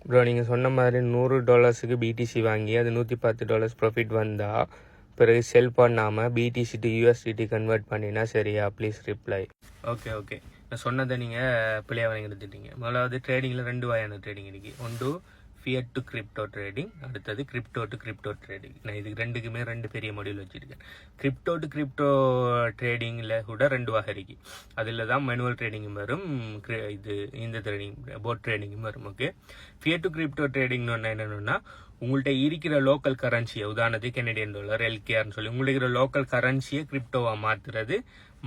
Bro நீங்கள் சொன்ன மாதிரி $100 பிடிசி வாங்கி அது $110 ப்ராஃபிட் வந்தால் பிறகு செல் பண்ணாமல் பிடிசி டு USDT கன்வெர்ட் பண்ணினா சரியா? Please reply. ஓகே நான் சொன்னதை நீங்கள் பிள்ளையாக எடுத்துட்டீங்க. முதலாவது ட்ரேடிங்கில் 2 வகையான ட்ரேடிங் இருக்கு. ஒன்று ஃபியட் டு கிரிப்டோ ட்ரேடிங், அடுத்தது கிரிப்டோ டு கிரிப்டோ ட்ரேடிங். நான் இதுக்கு ரெண்டுக்குமே 2 பெரிய மாடியூல் வச்சுருக்கேன். கிரிப்டோ டு கிரிப்டோ ட்ரேடிங்கில் கூட 2 வகை இருக்கு. அதில் தான் மேனுவல் ட்ரேடிங்கும் வரும், இந்த ட்ரேடிங் போட் ட்ரேடிங்கும் வரும். ஓகே, ஃபியட் டு கிரிப்டோ ட்ரேடிங்னு ஒன்று என்னென்னா, உங்கள்கிட்ட இருக்கிற லோக்கல் கரன்சியை, உதாரணத்துக்கு கெனடியன் டாலர், LKRன்னு சொல்லி உங்கள்கிட்ட இருக்கிற லோக்கல் கரன்சியை கிரிப்டோவாக மாற்றுறது,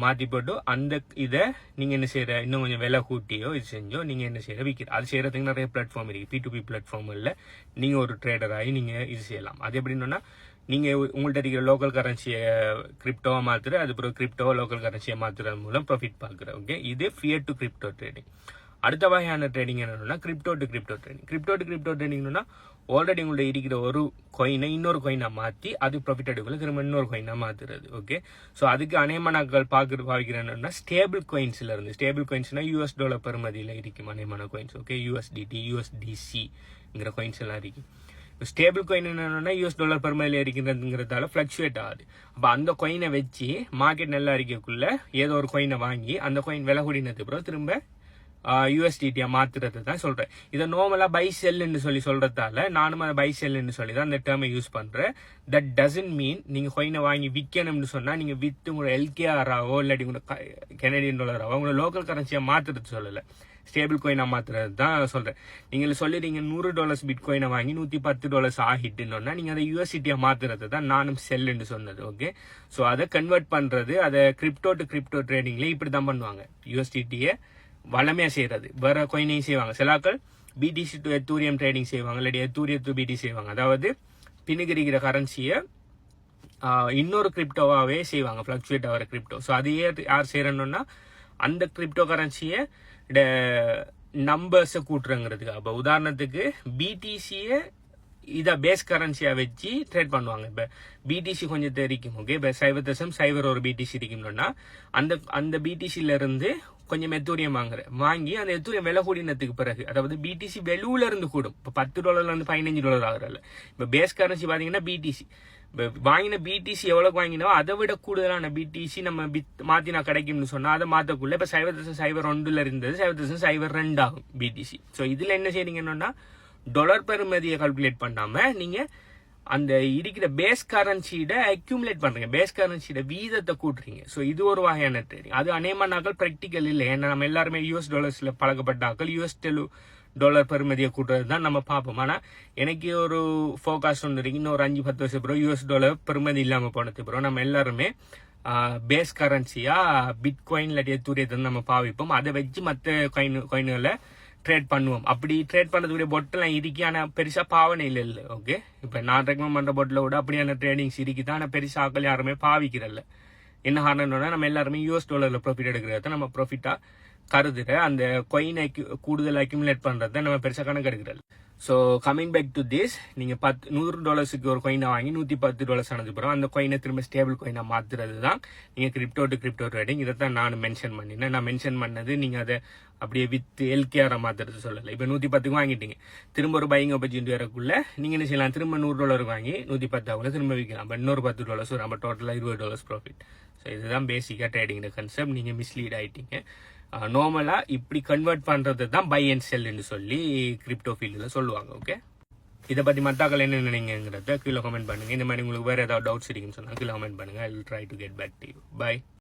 மாற்றி போட்டு அந்த இதை நீங்கள் என்ன செய்கிற, இன்னும் கொஞ்சம் விலை கூட்டியோ இது செஞ்சோ நீங்கள் என்ன செய்கிற விற்கிற. அது செய்கிறதுக்கு நிறைய பிளாட்ஃபார்ம் இருக்குது. P2P பிளாட்ஃபார்மில் நீங்கள் ஒரு ட்ரேடராகி நீங்கள் இது செய்யலாம். அது எப்படின்னா, நீங்கள் உங்கள்கிட்ட இருக்கிற லோக்கல் கரன்சியை கிரிப்டோவாக மாற்றுற, அது பிறகு கிரிப்டோவை லோக்கல் கரன்சியை மாற்றுறது மூலம் ப்ராஃபிட் பார்க்குற. ஓகே, இது ஃபியட் டு கிரிப்டோ ட்ரேடிங். அடுத்த வகையான ட்ரேடிங் என்னன்னா crypto to crypto trading. Crypto to crypto ட்ரேடிங்னா ஆல்ரெடி உங்கள்ட்ட இருக்கிற ஒரு காயினை இன்னொரு காயினா மாற்றி அது ப்ராஃபிட் எடுக்கல திரும்ப இன்னொரு காயினா மாற்றுறது. ஓகே, ஸோ அதுக்கு அநேகமானாக்கள் பாவிக்கிறேன்னா ஸ்டேபிள் காயின்ஸ்ல இருந்து, ஸ்டேபிள் காயின்ஸ்னா $US பெறுமதியில் இருக்கும் அநேகமான காயின்ஸ். ஓகே, USDT USDCங்கிற காயின்ஸ் எல்லாம் இருக்கு. ஸ்டேபிள் காயின் என்னன்னா $US பெறுமதியில் இருக்கிறதுங்கிறதால ஃபிளக்சுவேட் ஆகுது. அப்போ அந்த காயினை வச்சு மார்க்கெட் நல்லா இருக்கக்குள்ள ஏதோ ஒரு காயினை வாங்கி அந்த காயின் விலை கூடினது அப்புறம் திரும்ப USDT மாத்துறது தான் சொல்றேன். இதை நார்மலா பை செல்லுன்னு சொல்றதால நானும் அதை பை செல்லுன்னு சொல்லி தான் அந்த டேர்மை யூஸ் பண்றேன். தட் டசன்ட் மீன் நீங்க காயினை வாங்கி விற்கணும்னு சொன்னா நீங்க வித்து உங்களோட LKR-ஆவோ இல்லாட்டி உங்களோட கெனடியன் டாலராவோ உங்களோட லோக்கல் கரன்சியா மாத்துறது சொல்லல, ஸ்டேபிள் காயினா மாத்துறது தான் சொல்றேன். நீங்க சொல்லிடுறீங்க $100 பிட்காயினை வாங்கி $110 ஆகிட்டுன்னா நீங்க அதை USDT மாத்துறது தான் நானும் செல்லுன்னு சொன்னது. ஓகே, ஸோ அதை கன்வெர்ட் பண்றது, அதை கிரிப்டோ டு கிரிப்டோ ட்ரேடிங்ல இப்படிதான் பண்ணுவாங்க. USDT-யை வளமையா செய்யறது, வேற காயினையும் செய்வாங்க. சிலாக்கள் BTC டு எத்தூரியம் ட்ரேடிங் செய்வாங்க, இல்லாட்டி எத்தூரியம் டு BTC செய்வாங்க. அதாவது பின்னுக்கு கரன்சியை இன்னொரு கிரிப்டோவாவே செய்வாங்க, ஃபிளக்சுவேட் ஆகிற கிரிப்டோ. ஸோ அதையே யார் செய்யறணும்னா அந்த கிரிப்டோ கரன்சியை நம்பர்ஸை கூட்டுறங்கிறதுக்கு. அப்போ உதாரணத்துக்கு BTC-யை இதை பேஸ் கரன்சியா வச்சு ட்ரேட் பண்ணுவாங்க. இப்போ BTC கொஞ்சம் தெரிக்கும். ஓகே, இப்போ 0.01 ஒரு BTC இருக்கும்னா அந்த BTC-ல இருந்து கொஞ்சம் எத்தூரியம் வாங்கி அந்த எத்தூரியம் விலை கூடினதுக்கு பிறகு, அதாவது BTC வெளியூல இருந்து கூடும். இப்போ $10 இருந்து $15 ஆகுறல. இப்போ பேஸ் கரன்சி பாத்தீங்கன்னா BTC, வாங்கின BTC எவ்வளவு வாங்கினோ அதை விட கூடுதலான BTC நம்ம மாத்தினா கிடைக்கும்னு சொன்னா அதை மாத்தக்குள்ள இப்ப 0.01 இருந்தது 0.02 ஆகும் BTC. ஸோ இதுல என்ன செய்றீங்கன்னா டாலர் பெறுமதியை கால்குலேட் பண்ணாம நீங்க அந்த இருக்கிற பேஸ் கரன்சியோட அக்யூமுலேட் பண்றீங்க, பேஸ் கரன்சியோட வீதத்தை கூட்டுறீங்க. ஸோ இது ஒரு வகையான ட்ரேடிங். அது அநேகமானாக்கள் ப்ராக்டிக்கல் இல்லை, ஏன்னா நம்ம எல்லாருமே US $ பழக்கப்பட்டாக்கள் $US பெறுமதியை கூட்டுறது தான் நம்ம பார்ப்போம். ஆனா எனக்கு ஒரு ஃபோகாஸ்ட் ஒன்று இருக்கு, இன்னொரு 5-10 வருஷம் அப்புறம் $US பெறுமதி இல்லாம போனது அப்புறம் நம்ம எல்லாருமே பேஸ் கரன்சியா பிட்காயின் இல்லாட்டி எத்தூரியத்தை நம்ம பாவிப்போம். அதை வச்சு மற்ற காயின்களை ட்ரேட் பண்ணுவோம். அப்படி ட்ரேட் பண்றதுக்குரிய பொட்டெல்லாம் இருக்கு, ஆனா பெருசா பாவனை இல்லை. ஓகே, இப்ப நான் ரெக்கமெண்ட் பண்ற பொட்டில விட அப்படியான ட்ரேடிங்ஸ் இருக்குது, ஆனா பெருசா ஆக்கள் யாருமே பாவிக்கிறல்ல. என்ன காரணம்னா நம்ம எல்லாருமே $US ப்ராஃபிட் எடுக்கிறத நம்ம ப்ராஃபிட்டா கருதுற, அந்த காயினை கூடுதல் அக்யூமுலேட் பண்றத நம்ம பெருசா கணக்கு எடுக்கிறல்ல. So coming back to this, நீங்க $100 ஒரு காயினை வாங்கி $110 ஆனது அப்புறம் அந்த காயினை திரும்ப ஸ்டேபிள் காயினா மாத்துறது தான் நீங்க கிரிப்டோ டு கிரிப்டோ ட்ரேடிங். இதை தான் நான் மென்ஷன் பண்ணினேன். நான் மென்ஷன் பண்ணது நீங்க அதை அப்படியே வித் LKR மாத்துறது சொல்லலை. இப்போ 110 வாங்கிட்டீங்க, திரும்ப ஒரு பையிங் ஆப்பர்ச்சுனிட்டி வரக்குள்ள நீங்க என்ன செய்யலாம், திரும்ப $100 வாங்கி 110 திரும்ப விற்கலாம். பட் இன்னொரு $10 நம்ம டோட்டலா $20 ப்ராஃபிட். ஸோ இதுதான் பேசிக்கா ட்ரேடிங் கான்செப்ட். நீங்க மிஸ்லீட் ஆயிட்டீங்க. நார்மலா இப்படி கன்வெர்ட் பண்றது தான் பை அண்ட் செல்னு சொல்லி கிரிப்டோ ஃபீல்டுல சொல்லுவாங்க. ஓகே, இதை பத்தி மத்தாக்கள் என்ன நினைக்கிறத கீழே கமெண்ட் பண்ணுங்க. இந்த மாதிரி உங்களுக்கு வேற ஏதாவது டவுட்ஸ் இருக்குன்னு சொன்னா கீழே கமெண்ட் பண்ணுங்க. I will try to get back to you. By.